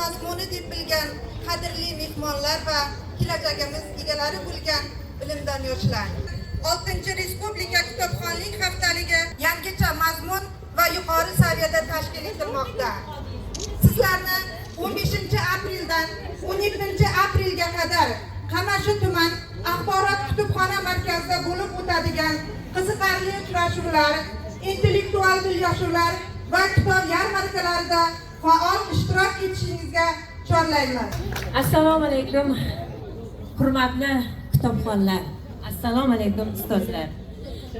mazmuni deb bilgan qadrli mehmonlar va kelajagimiz egalari bo'lgan bilimdon yoshlar. 6 Respublika kitobxonlik haftaligi yangicha mazmun va yuqori saviyada tashkil etilmoqda. Sizlarni 15-apreldan 17-aprelga qadar Qamashi tuman axborot kutubxona markazida bo'lib o'tadigan qiziqarli uchrashuvlar, intellektual bellashuvlar va kitob yarmarkalarida faol ishtirok etishingizga chorlayman. Assalomu alaykum hurmatli kitobxonlar. Assalomu alaykum ustozlar.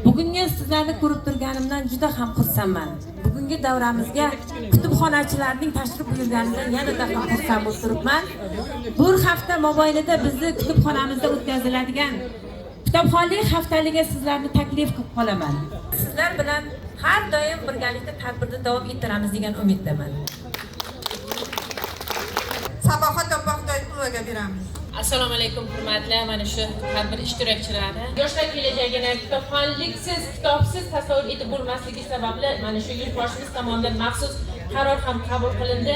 Bugungi sizlarni ko'rib turganimdan juda ham xursandman. Bugungi davramizga kutubxonachilarning tashrif buyurganidan yanada ham xursand bo'lib turibman. Bir hafta mobaynida bizni kutubxonamizda o'tkaziladigan kitobxonlik haftaligiga sizlarni taklif qilib qolaman. Sizlar bilan har doim birgalikda tadbirda davom ettiramiz degan umiddaman. Sabohat To'paqdoyevaga beramiz. Assalomu alaykum hurmatli mana shu tadbir ishtirokchilari. Yoshlar kelajagini kitobxonliksiz, kitobsiz tasavvur etib bo'lmasligi sababli mana shu yurtboshimiz tomonidan maxsus qaror ham qabul qilindi.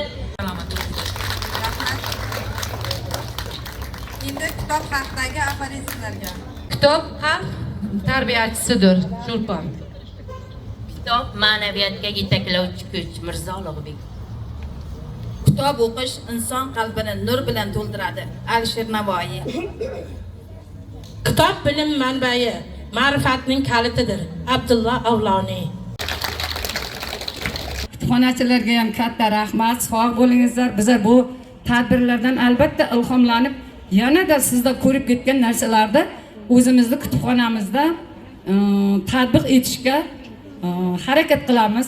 Endi kitob haqidagi aforizmlarga. Kitob ham tarbiyachisidir, Chulpon. Kitob ma'naviyatga yetaklovchi kuch. Mirzo Ulug'bek. Kitob o'qish inson qalbini nur bilan to'ldiradi. Alisher Navoiy. Kitob bilim manbai, ma'rifatning kalitidir. Abdulla Avloniy. Kutubxonachilarga ham katta rahmat, sog' bo'lingizlar. Bizlar bu tadbirlardan albatta ilhomlanib, yanada sizda ko'rib ketgan narsalarni o'zimizni kutubxonamizda tatbiq etishga harakat qilamiz.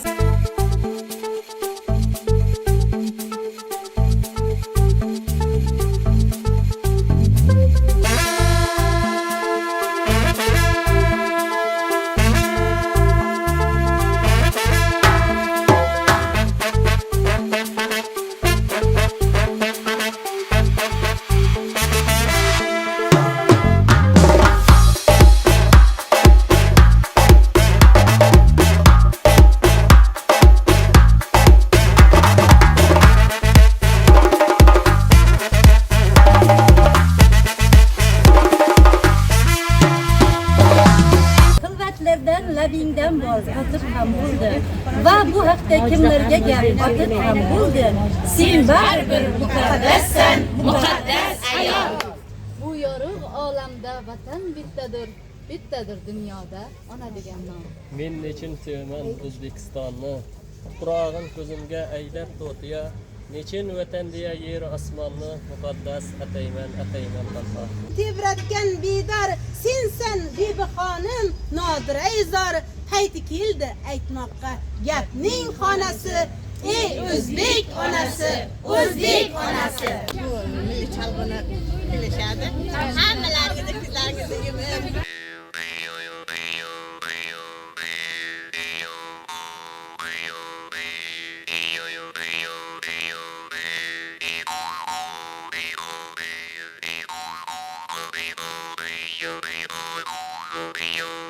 labingdan voz qotib ham bo'ldi va bu haqda kimlarga gap otib ham bo'ldi. Sen baribir muqaddassan, muqaddas ayol. Bu yorug' olamda vatan bittadir dunyoda ona degan nom. Men nechun sevaman O'zbekistonni, tuprog'in ko'zimga aylab to'tiya, nechun vatan deya yer osmonni muqaddas atayman Alloh. Tebratgan bedor sensan bebahonim, nodira izor payti keldi aytmoqqa gapning xonasi. Ey o'zbek onasi, o'zbek onasi. Chalg'ini kelishadi. Hammalarga ko'zlaringizni yumib Yo